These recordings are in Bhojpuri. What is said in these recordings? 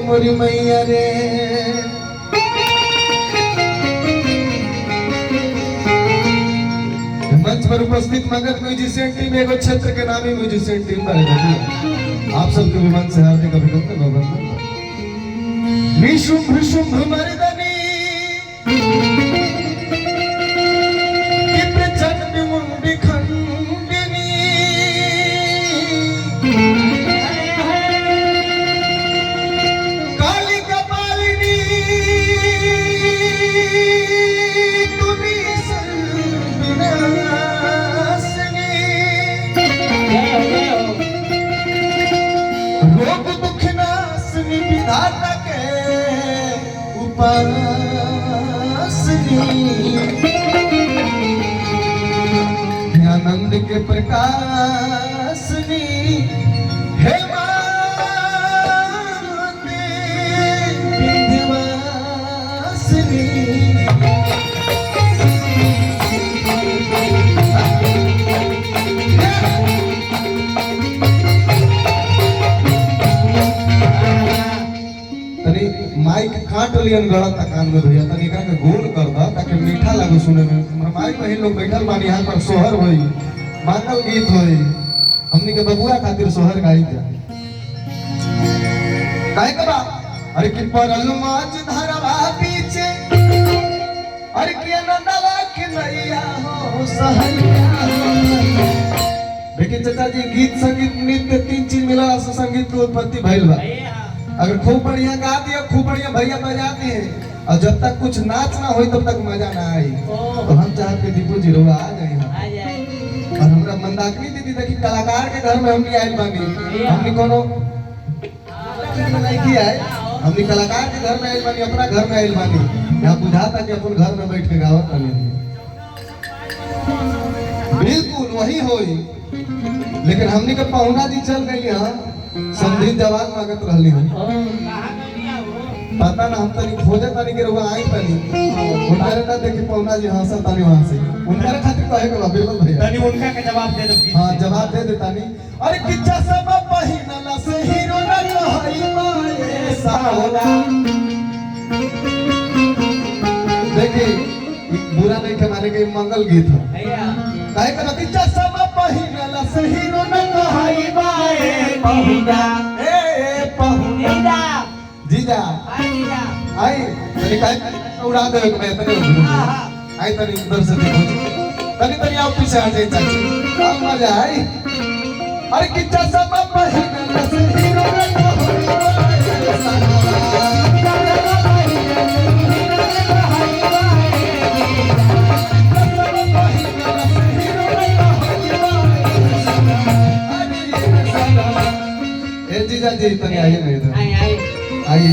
मोरी मैया रे मंच पर उपस्थित मगध म्यूजिशियन टीम एगो क्षेत्र के नामी म्यूजिशियन टीम पर आप सबके भी मन से हार्दिक अभिनंदन। निशुंभ शुंभ मर्दनी प्रचंड मुंडी खंडिनी काली कपालिनी तुनी सर्वनाशनी रोग दुख नाशनी विधाता के उपासनी आनंद के प्रकाशनी हे माते विंध्यवासिनी तनी माइक काट लियन गलत कान में भैया तनी एकरा के गोल कर दा ताकि मीठा लागे सुने में। हमरा माइक में ही लोग बैठल बानी यहां पर सोहर होई मांगल गीत होई हमनी के बबुआ खातिर सोहर गाई जा काहे के बा अरे कि परल माच धरवा पीछे अरे कि नंदवा के नैया हो सहैया देखिए चाचा जी गीत संगीत नृत्य तीन चीज मिला से संगीत की उत्पत्ति भइल बा। अगर खूब बढ़िया गा दिया खूब बढ़िया भैया बजा दिए और जब तक कुछ नाच ना हो तब तक मजा ना आई तो हम चाहते दीपू जी रोआ आ जाए और हमरा मंदाकिनी दीदी देखी कलाकार के घर में हमनी आइल बानी हमनी कोनो नहीं किया है हमनी कलाकार के घर में आइल बानी अपना घर में आइल बानी यहाँ बुझाता कि अपन घर में बैठ के गावत बानी बिल्कुल वही होई लेकिन हमनी के पहुना जी चल गई यहाँ संधि जवान मांगत रहली हम पता ना हम तनी खोजे तनी के रुआ आई तनी उनकर ना देखी पौना जी हंसा तनी वहां से उनकर खातिर कहे के बिल्कुल भैया तनी उनका के जवाब दे दो। हां जवाब दे दे तनी अरे किच्चा सब पहिनला से हीरो न कहई माए साला देखी बुरा नहीं के माने के मंगल गीत है भैया कहे के किच्चा सब पहिनला से हीरो न कहई माए पहुना ए पहुना जीजा आई तनी काय उड़ा दे के मैं तनी आई तनी उधर से देखो तनी तनी आओ पीछे आ जाए चाची काम मजा आई अरे किच्चा सब पहिनला से हीरो रे ए जीजा जी तनी आइए ना इधर आइए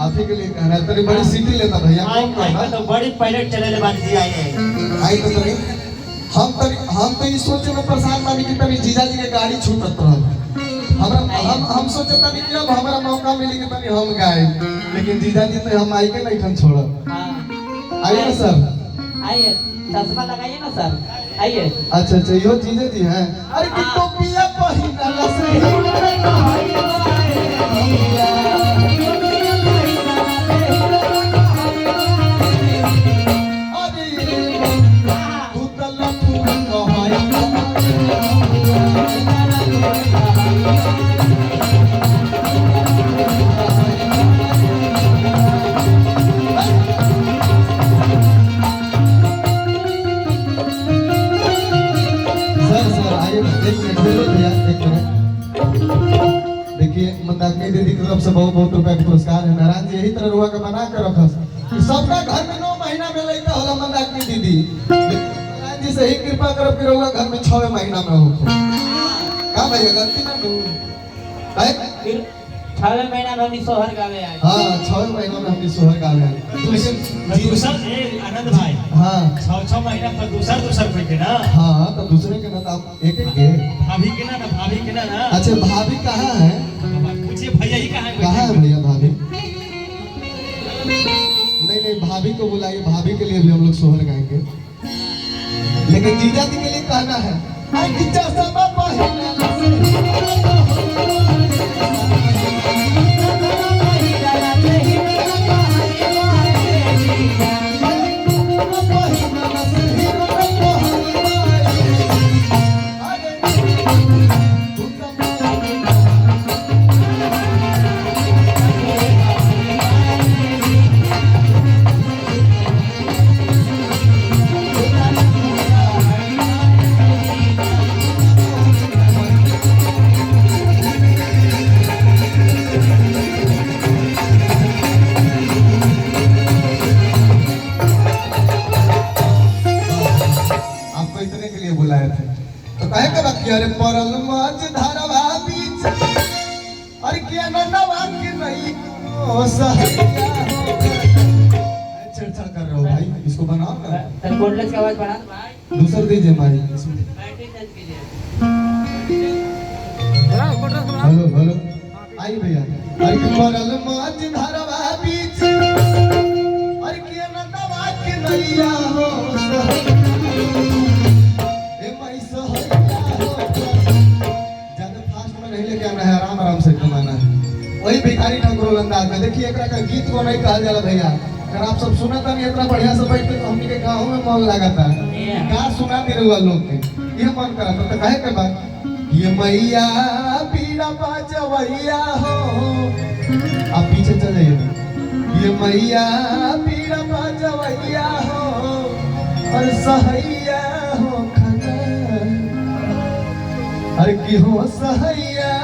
आप ही के लिए कहना है तनी बड़ी सीटी लेता भैया कौन करना तो बड़ी पायलट चले ले बानी जी आई आई तो तनी हम तो इस सोचे में परेशान बानी कि तनी जीजा जी के गाड़ी छूटत रहल हमरा हम सोचे तनी कि अब हमरा मौका मिली कि तनी हम गाए लेकिन जीजा जी तो हम आई के नहीं ठन छोड़ब आइए ना सर आइए चश्मा लगाइए ना सर आइए अच्छा यो जीजा जी हैं अरे कि टोपिया पहिनला से देखिए मंदाकिनी दीदी की तरफ से बहुत बहुत रुपए का पुरस्कार है। नारायण जी यही तरह रुआ का बना कर रखस सबका घर में 9 महीना में लइका होला मंदाकिनी दीदी नारायण जी से ही कृपा करब कि रुआ घर में 6 महीना में हो का भैया गलती ना दू भाई 6 महीना में हमनी सोहर गावे आए हां 6 महीना में हमनी सोहर गावे आए लेकिन जी सर आनंद भाई हाँ 6 महीना पर दूसर कोई के ना हाँ तो दूसरे के ना तो आप एक एक के भाभी के ना भाभी के ना ना अच्छा भाभी कहाँ है पूछिए भैया ही कहाँ कहाँ है भैया भाभी नहीं भाभी को बुलाइए भाभी के लिए भी हम लोग सोहर गाएंगे लेकिन जीजा जी के लिए कहना है आई खिच्चा सब आपको इतने के लिए बुलाए थे तो कहे के बाकी अरे परल मज धरवा बीच अरे क्या नंदवा के नहीं ओ सहैया छेड़छाड़ कर रहे हो भाई इसको बनाओ ना सर कोल्डलेस की आवाज बढ़ा दो भाई दूसरा दीजिए भाई बैटरी चार्ज कीजिए हेलो हेलो आई भैया अरे कि परल मज धरवा बीच अरे क्या नंदवा के नैया हो सहैया आराम से कमाना है वही भिखारी ठाकुर अंदाज में देखिए एकरा का गीत को नहीं कहा जाला भैया अगर आप सब सुना था नहीं इतना बढ़िया से बैठ के हमनी के गाँव में मन लगा था का सुना दे रहे लोग के ये मन करा था तो कहे के बाद ये मैया पीड़ा बाजवैया हो आप पीछे चले जाइए ये मैया पीड़ा बाजवैया हो और सहैया हो खाना अरे की हो सहैया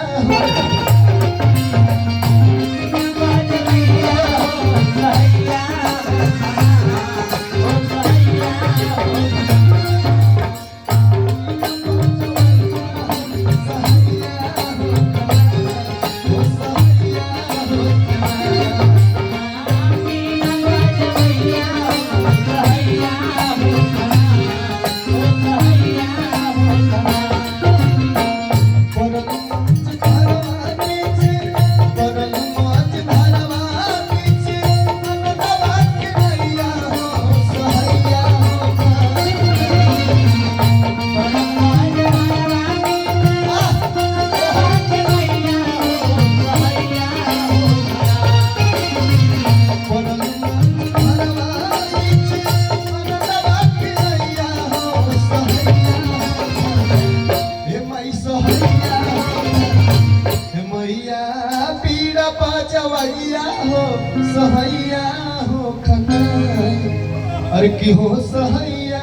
सहैया हो खना अरे की हो सहैया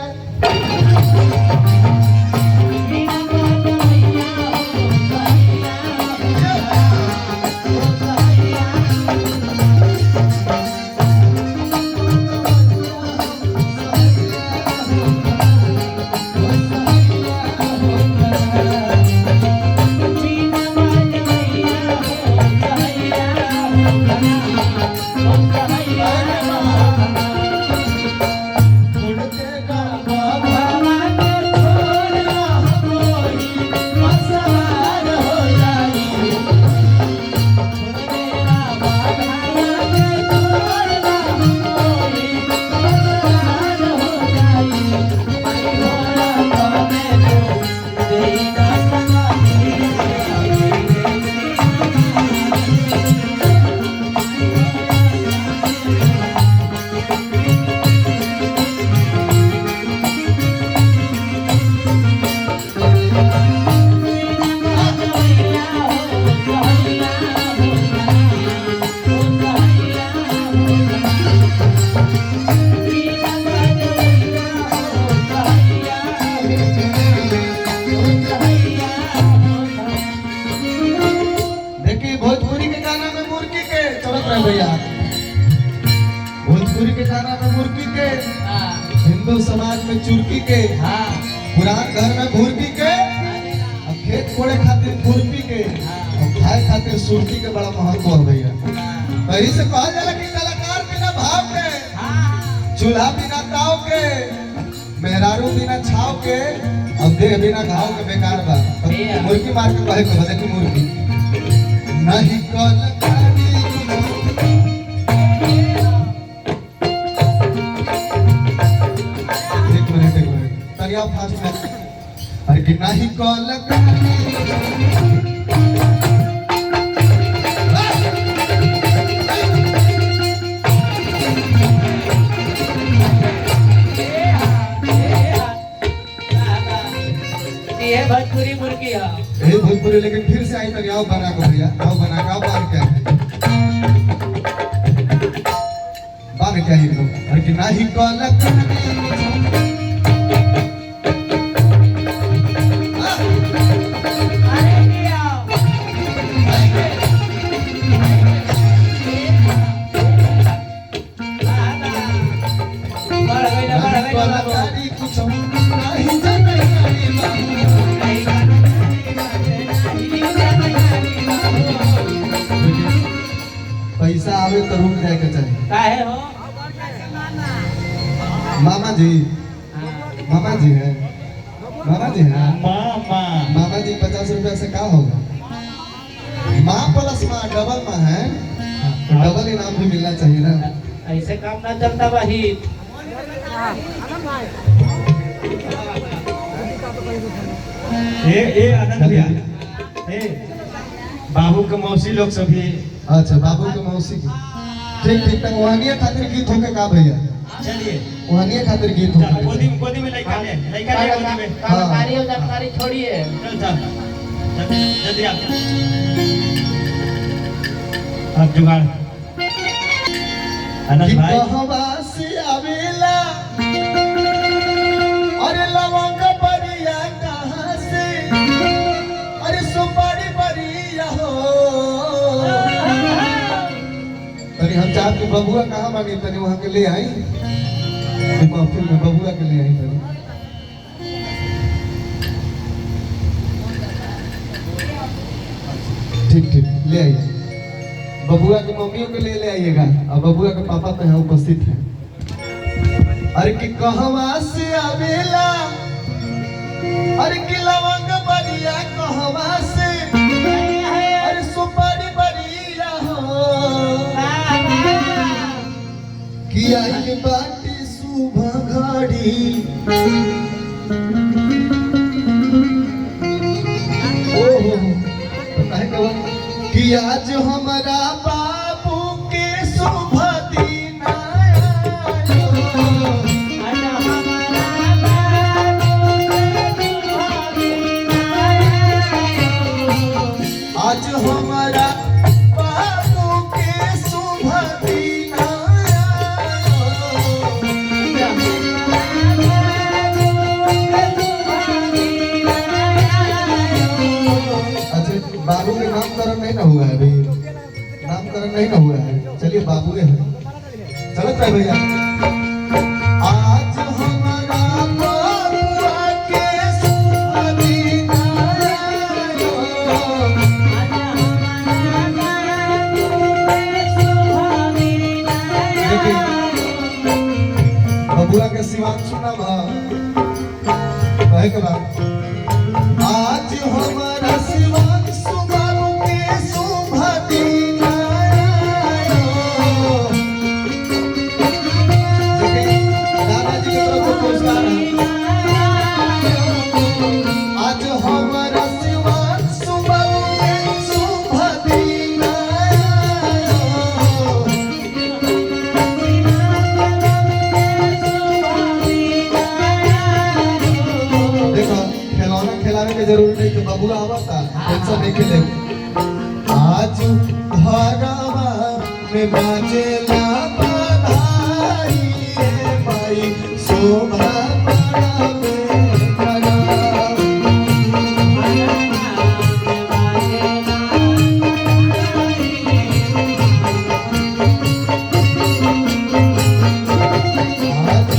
भैया भोजपुरी के गाना में मुर्गी के, हिंदू समाज में चुरकी के, पुरान घर में घुरकी के, और खेत कोड़े खातिर खुरपी के, और खाए खातिर सुरती के बड़ा महत्व है भैया। तो यही से कहा जाला कि कलाकार बिना भाव के, चूल्हा बिना ताव के, के अब देह बिना घाव के बेकार बा अब मुर्गी मार के कहे को देखी मुर्गी नहीं कलकारी एक मिनट तनिया फास्ट में अरे कि नहीं कलकारी ये भोजपुरी मुर्गी है यही भोजपुरी लेकिन फिर से आई तक आओ बना को भैया आओ बना के आओ बांध के बांध के आई लोग अरे कि नहीं कलकारी कुछ नहीं जाने पैसा आवे तो रुक जाए के चाहिए काहे हो मामा जी मामा जी है मामा जी है मामा मामा जी 50 रुपया से क्या होगा माँ प्लस माँ डबल माँ है तो डबल इनाम भी मिलना चाहिए ना ऐसे काम ना चलता भाई ए आनंद भैया ए बाबू के मौसी लोग सभी अच्छा बाबू के मौसी की ठीक ठीक तक वहानिया खातिर गीत होके का भैया चलिए वहानिया खातिर गीत चल, होके गोदी में लड़का ले गोदी में जानकारी हो जानकारी छोड़िए चल चल जल्दी आप जुगाड़ आनंद भाई कहवा से आवेला अरे लवंग परिया कहाँ से अरे सुपारी परिया हो तनी हम चाहत के बबुआ कहाँ मांगे तनी वहाँ के ले आई महफिल में बबुआ के ले आई तनी ठीक ठीक ले आइए बबुआ के मम्मियों के लिए ले आइएगा और बबुआ के पापा तो यहाँ उपस्थित हैं अरे कि कहवा से आवेला अरे कि लवंग बढ़िया कहवा से अरे सुपारी बढ़िया हो कि आई बाटी सुबह घड़ी ओहो तो कहे कहो कि आज हमारा बाबू के शुभ दिन आयो आज हमारा बाबू के शुभ दिन अच्छा बाबू के नामकरण नहीं ना हुआ है अभी नामकरण नहीं ना हुआ है चलिए बाबू है चलत रहे भैया आज हमारा बबुआ के शुभ दिन आयो बबुआ के शिवांशु नाम कहे के बाद आज हमारा शिवांशु बाबू के शुभ दिन आयो देखिए दादाजी की तरफ से पुरस्कार है आज हमारा शिवांशु बाबू के शुभ दिन आयो देखो खिलौना खिलाने की जरूरत नहीं तो बबुआ आवता टेंशन नहीं खेले आज घरवा में बाजेला बधाई रे भाई शोभा पड़ावे बड़ा आज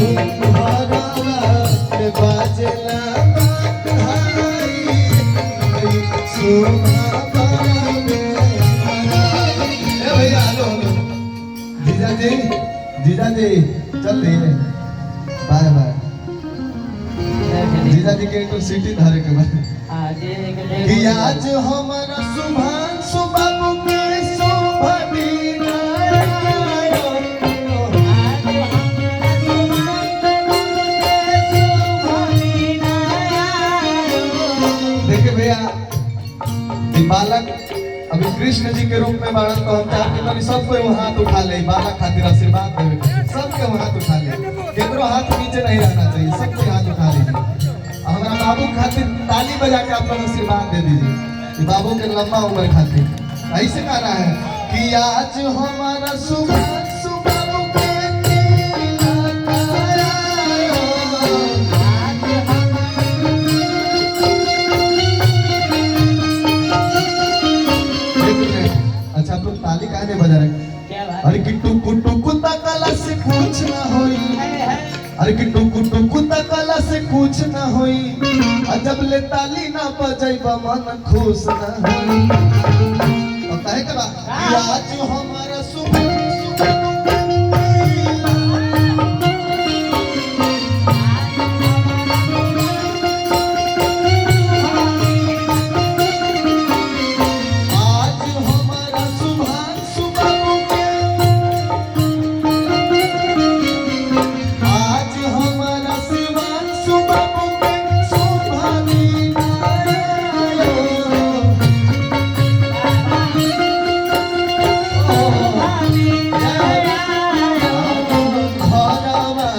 घरवा में बाजेला जीजा जी चल रही है बाय बाय जीजा जी के इंटरसिटी धारे के बाद जे कि आज हमारा शुभांशु बाबू के शुभ दिन आयो। देखिए भैया ये बालक अभी कृष्ण जी के रूप में बालक को हम चाहते हैं सबको हाथ उठा ले, बालक खातिर आशीर्वाद देवे, सबके हाथ उठा ले, केकरो हाथ नीचे नहीं रहना चाहिए, सबके हाथ उठा लीजिए। हमारा बाबू खातिर ताली बजा के आप लोग आशीर्वाद दे दीजिए कि बाबू के लंबा उम्र खातिर। ऐसे कहना है कि आज हमारा शुभांशु बाबू के तिलक आयो। अच्छा आप लोग ताली काहे नहीं बजा रहे? क्या बात? अरे कि टुकु टुकु तकला से कुछ ना होई, अरे कि टुकु टुकु तकला से कुछ ना होई, जब ले ताली ना बजाइबा मन खुश ना होई। और कहे के बा कि आज हमारा शुभांशु बाबू के आज हमारा शुभांशु बाबू के आज हमारा शिवांशु बाबू के शुभ दिन आयो। घरवा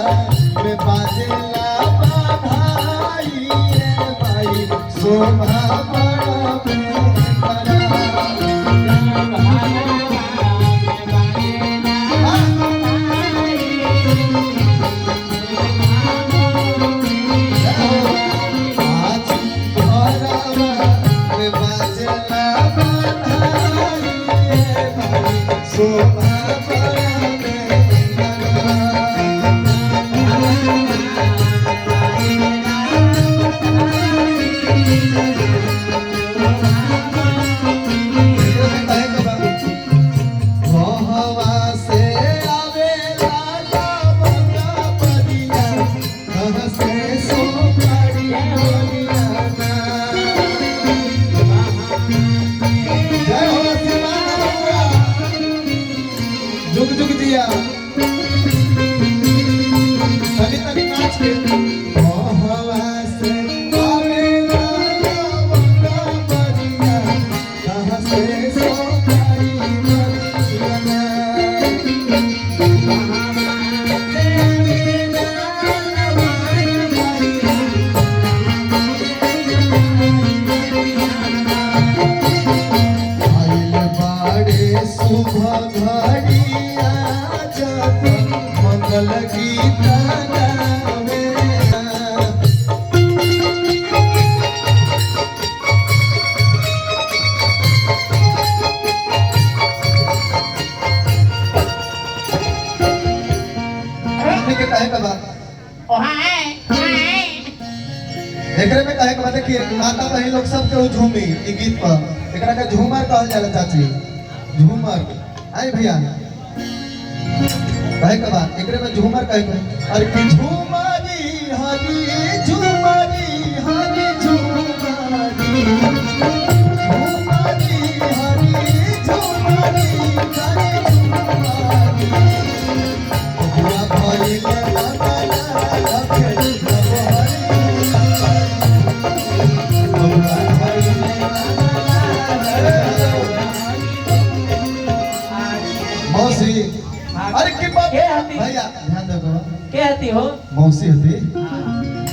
में बाजेला बधाई रे भाई, शोभा बढ़ावे आज घरवा में बाजेला बधाई रे भाई, शोभा बढ़ावे कहवा से आवेला लावना परिया, कहाँ से सोपारी बोलिया ना। जय हो शिवाना बबुआ, जुग जुग जिया, तनी तनी नाच के। कहवा से आवेला लावना परिया, कहाँ से सोपारी बोलिया ना। आइल बाड़े शुभ घड़िया जब मंगल गीत गावे। हमने के कहे के बा एकरे में कहे के बा देखिए माता बहन लोग सब के झूमी ई गीत पर, एकरा के झूमर कहल जाला चाची, झूमर। आई भैया कहे के बा एकरे में झूमर कहे के, अरे कि झूमरी हरी झूमरी हरी झूमरी, झूमरी हरी झूमरी हरी झूमरी, बुआ भइले मंगला रखे नवहरी, बुआ भइले मौसी। अरे कि बाप के हती? भैया ध्यान दो बाबा, के हती हो? मौसी होती,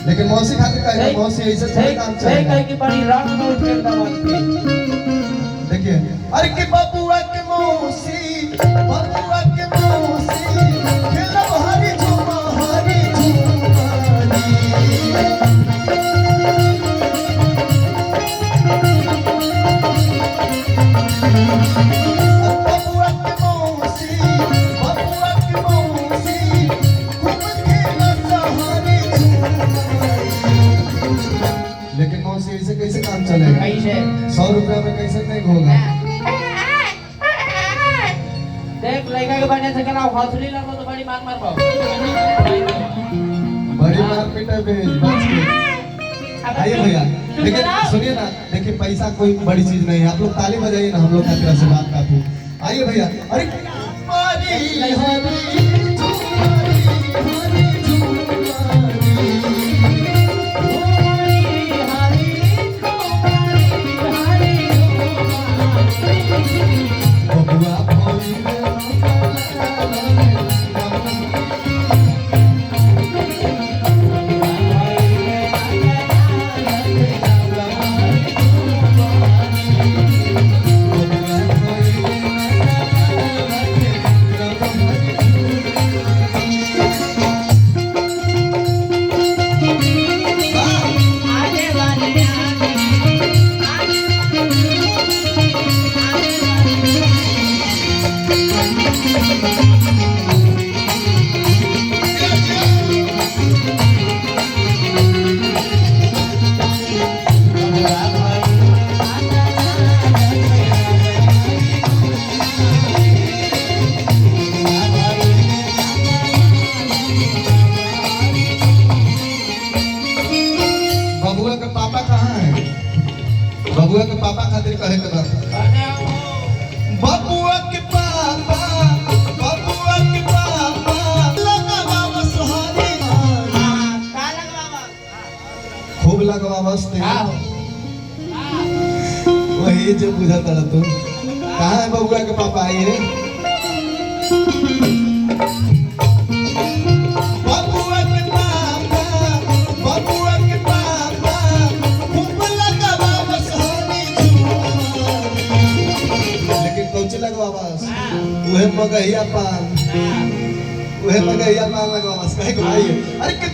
लेकिन मौसी खातिर कहे मौसी ऐसे थोड़ी काम सही कहे चलेगा। कि बड़ी रंग में उठ के दबाव के। देखिए अरे कि बबुआ के मौसी, बबुआ के मौसी, खेलो हरी झूमा हरी झूमारी। बबुआ के मौसी, बबुआ के मौसी, खूब खेलो हरी झूमारी। लेकिन मौसी ऐसे कैसे काम चलेगा? कैसे? 100 रुपया में कैसे नहीं होगा? देख लड़का के बने से करा हौसली लगो तो बड़ी मार मार पाओ। बड़ी मार पीटा भेज बच के आइए भैया देखिए सुनिए ना, देखिए पैसा कोई बड़ी चीज नहीं है, आप लोग ताली बजाइए ना हम लोग का से बात काफी। आइए भैया, अरे हरी हरी बबुआ भोली बबुआ के पापा कहाँ है? बबुआ के पापा खातिर कहे के बात। बबुआ के पापा, बबुआ के पापा लगावा सुहानी खूब लगावा वही जो बुझा तड़ा तू। कहाँ है बबुआ के पापा? आइए बबुआ के पापा, बबुआ के पापा खूब लगावा सुहानी लेकिन कौची लगवावा? वह मगहिया पान, वह मगहिया पान लगवावा। कहे के भाई अरे के